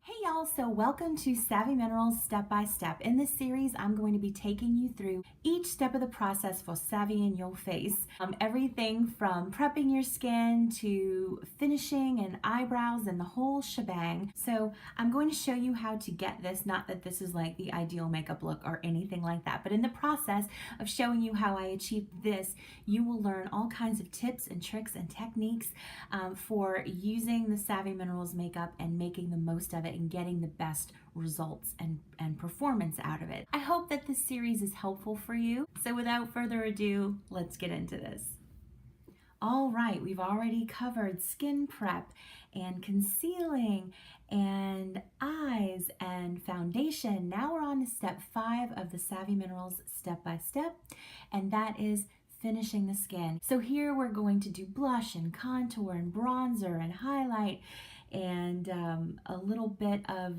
Hey y'all, so welcome to Savvy Minerals Step by Step. In this series, I'm going to be taking you through each step of the process for savvy in your face. Everything from prepping your skin to finishing and eyebrows and the whole shebang. So I'm going to show you how to get this, not that this is like the ideal makeup look or anything like that, but in the process of showing you how I achieved this, you will learn all kinds of tips and tricks and techniques for using the Savvy Minerals makeup and making the most of it and getting the best results and performance out of it. I hope that this series is helpful for you. So without further ado, let's get into this. All right, we've already covered skin prep and concealing and eyes and foundation. Now we're on to step 5 of the Savvy Minerals step by step, and that is finishing the skin. So here we're going to do blush and contour and bronzer and highlight and a little bit of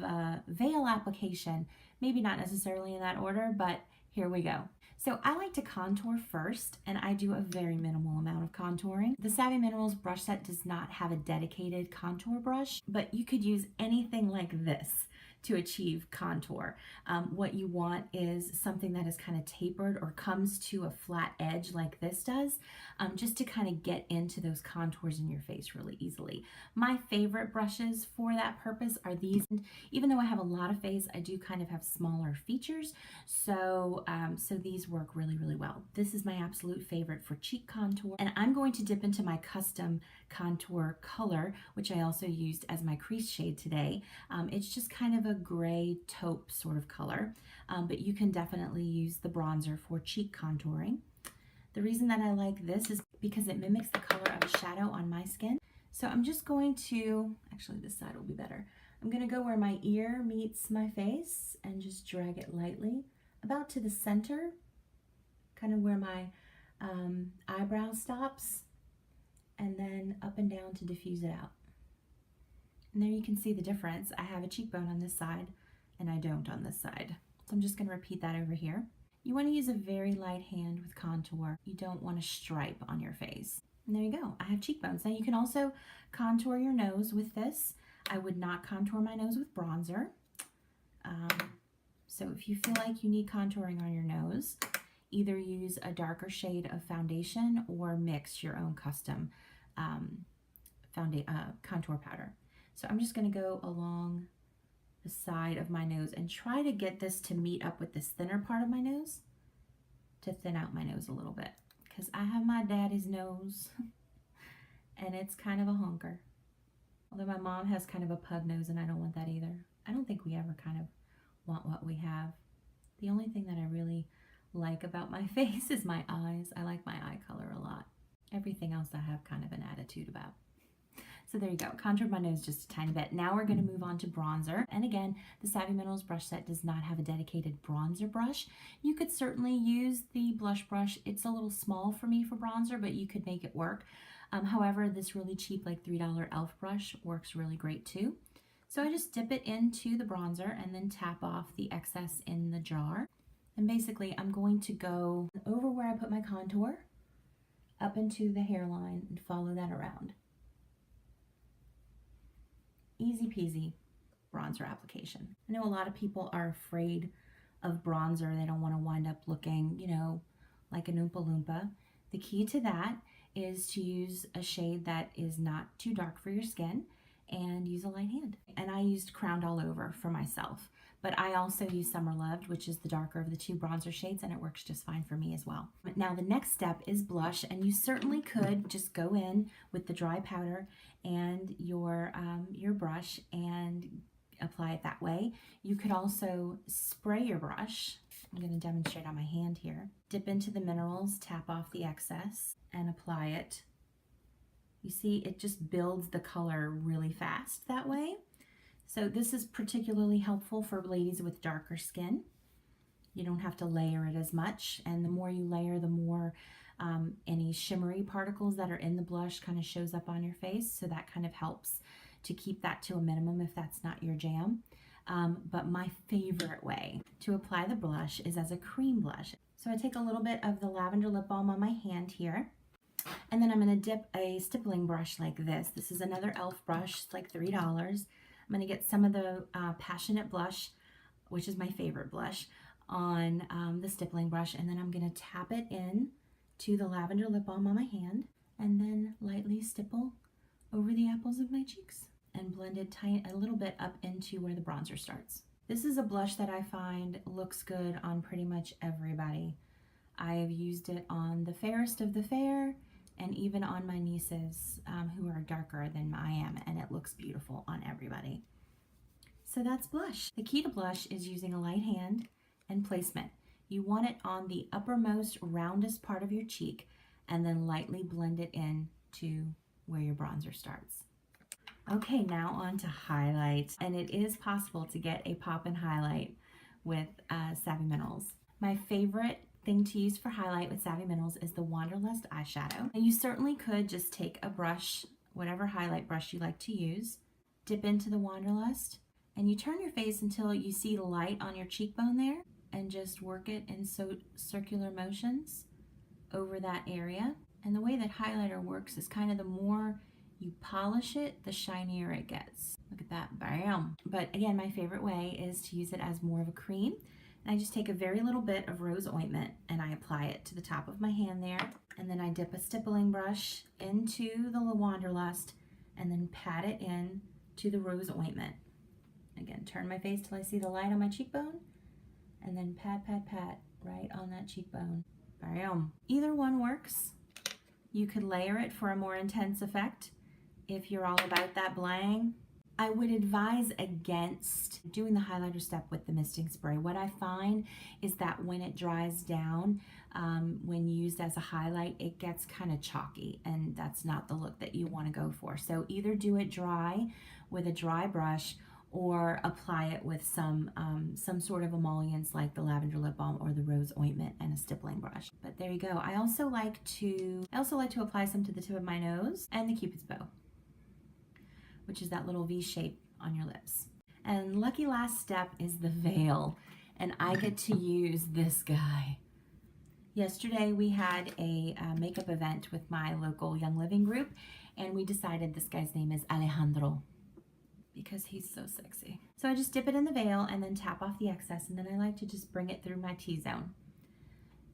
veil application. Maybe not necessarily in that order, but here we go. So I like to contour first, and I do a very minimal amount of contouring. The Savvy Minerals brush set does not have a dedicated contour brush, but you could use anything like this to achieve contour. What you want is something that is kind of tapered or comes to a flat edge like this does, just to kind of get into those contours in your face really easily. My favorite brushes for that purpose are these. Even though I have a lot of face, I do kind of have smaller features, so these work really, really well. This is my absolute favorite for cheek contour, and I'm going to dip into my custom contour color, which I also used as my crease shade today. It's just kind of a gray taupe sort of color, but you can definitely use the bronzer for cheek contouring. The reason that I like this is because it mimics the color of a shadow on my skin. So I'm just going to, actually this side will be better. I'm going to go where my ear meets my face and just drag it lightly about to the center, kind of where my eyebrow stops, and then up and down to diffuse it out. And there you can see the difference. I have a cheekbone on this side and I don't on this side. So I'm just going to repeat that over here. You want to use a very light hand with contour. You don't want a stripe on your face. And there you go. I have cheekbones. Now you can also contour your nose with this. I would not contour my nose with bronzer. So if you feel like you need contouring on your nose, either use a darker shade of foundation or mix your own custom contour powder. So I'm just going to go along the side of my nose and try to get this to meet up with this thinner part of my nose, to thin out my nose a little bit, because I have my daddy's nose and it's kind of a honker. Although my mom has kind of a pug nose and I don't want that either. I don't think we ever kind of want what we have. The only thing that I really like about my face is my eyes. I like my eye color a lot. Everything else I have kind of an attitude about. So there you go, contoured my nose just a tiny bit. Now we're going to move on to bronzer. And again, the Savvy Minerals brush set does not have a dedicated bronzer brush. You could certainly use the blush brush. It's a little small for me for bronzer, but you could make it work. However, this really cheap, like $3 e.l.f. brush works really great too. So I just dip it into the bronzer and then tap off the excess in the jar. And basically, I'm going to go over where I put my contour, up into the hairline, and follow that around. Easy peasy bronzer application. I know a lot of people are afraid of bronzer. They don't want to wind up looking, you know, like an Oompa Loompa. The key to that is to use a shade that is not too dark for your skin and use a light hand. And I used Crowned All Over for myself, but I also use Summer Loved, which is the darker of the two bronzer shades, and it works just fine for me as well. But now the next step is blush, and you certainly could just go in with the dry powder and your brush and apply it that way. You could also spray your brush. I'm going to demonstrate on my hand here. Dip into the minerals, tap off the excess, and apply it. You see, it just builds the color really fast that way. So this is particularly helpful for ladies with darker skin. You don't have to layer it as much, and the more you layer, the more any shimmery particles that are in the blush kind of shows up on your face, so that kind of helps to keep that to a minimum if that's not your jam. But my favorite way to apply the blush is as a cream blush. So I take a little bit of the lavender lip balm on my hand here, and then I'm going to dip a stippling brush like this. This is another e.l.f. brush, it's like $3. I'm I'm going to get some of the Passionate blush, which is my favorite blush, on the stippling brush, and then I'm going to tap it in to the lavender lip balm on my hand, and then lightly stipple over the apples of my cheeks and blend it a little bit up into where the bronzer starts. This is a blush that I find looks good on pretty much everybody. I have used it on the fairest of the fair and even on my nieces who are darker than I am, and it looks beautiful on everybody. So that's blush. The key to blush is using a light hand and placement. You want it on the uppermost, roundest part of your cheek, and then lightly blend it in to where your bronzer starts. Okay, now on to highlight, and it is possible to get a pop-in highlight with Savvy Minerals. My favorite thing to use for highlight with Savvy Minerals is the Wanderlust eyeshadow. And you certainly could just take a brush, whatever highlight brush you like to use, dip into the Wanderlust, and you turn your face until you see the light on your cheekbone there, and just work it in circular motions over that area. And the way that highlighter works is kind of the more you polish it, the shinier it gets. Look at that, bam. But again, my favorite way is to use it as more of a cream. And I just take a very little bit of rose ointment and I apply it to the top of my hand there. And then I dip a stippling brush into the Wanderlust and then pat it in to the rose ointment. Again, turn my face till I see the light on my cheekbone, and then pat, pat, pat right on that cheekbone. Bam. Either one works. You could layer it for a more intense effect if you're all about that blang. I would advise against doing the highlighter step with the misting spray. What I find is that when it dries down, when used as a highlight, it gets kind of chalky, and that's not the look that you want to go for. So either do it dry with a dry brush, or apply it with some sort of emollients like the lavender lip balm or the rose ointment and a stippling brush. But there you go. I also like to apply some to the tip of my nose and the Cupid's bow, which is that little V shape on your lips. And lucky last step is the veil, and I get to use this guy. Yesterday we had a makeup event with my local Young Living group, and we decided this guy's name is Alejandro, because he's so sexy. So I just dip it in the veil and then tap off the excess, and then I like to just bring it through my T-zone.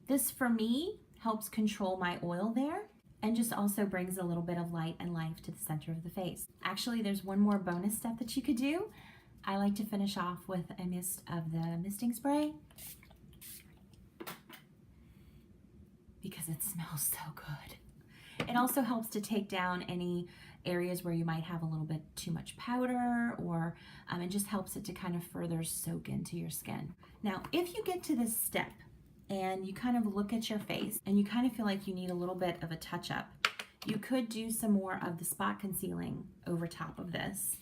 This, for me, helps control my oil there, and just also brings a little bit of light and life to the center of the face. Actually, there's one more bonus step that you could do. I like to finish off with a mist of the misting spray, because it smells so good. It also helps to take down any areas where you might have a little bit too much powder, or it just helps it to kind of further soak into your skin. Now, if you get to this step and you kind of look at your face and you kind of feel like you need a little bit of a touch up, you could do some more of the spot concealing over top of this.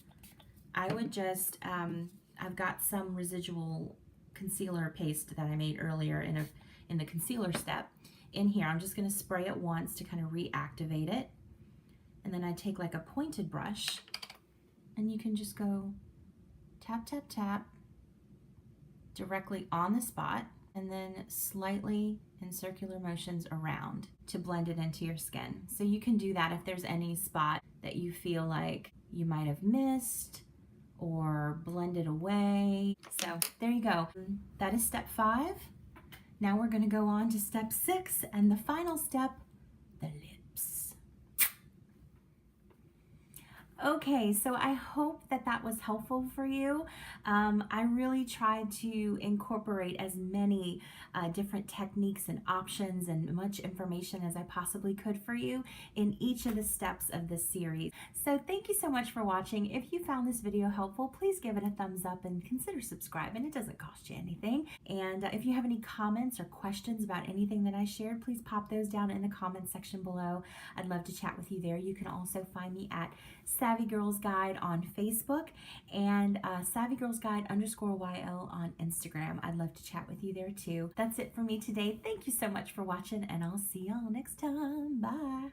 I would just, I've got some residual concealer paste that I made earlier in the concealer step in here. I'm just going to spray it once to kind of reactivate it. And then I take like a pointed brush, and you can just go tap, tap, tap directly on the spot, and then slightly in circular motions around to blend it into your skin. So you can do that if there's any spot that you feel like you might have missed or blended away. So there you go. That is step 5. Now we're going to go on to step 6, and the final step, the lips. Okay, so I hope that that was helpful for you. I really tried to incorporate as many different techniques and options and much information as I possibly could for you in each of the steps of this series. So thank you so much for watching. If you found this video helpful, please give it a thumbs up and consider subscribing. It doesn't cost you anything. And if you have any comments or questions about anything that I shared, please pop those down in the comments section below. I'd love to chat with you there. You can also find me at Savvy Girls Guide on Facebook and Savvy Girls Guide _YL on Instagram. I'd love to chat with you there too. That's it for me today. Thank you so much for watching, and I'll see y'all next time. Bye.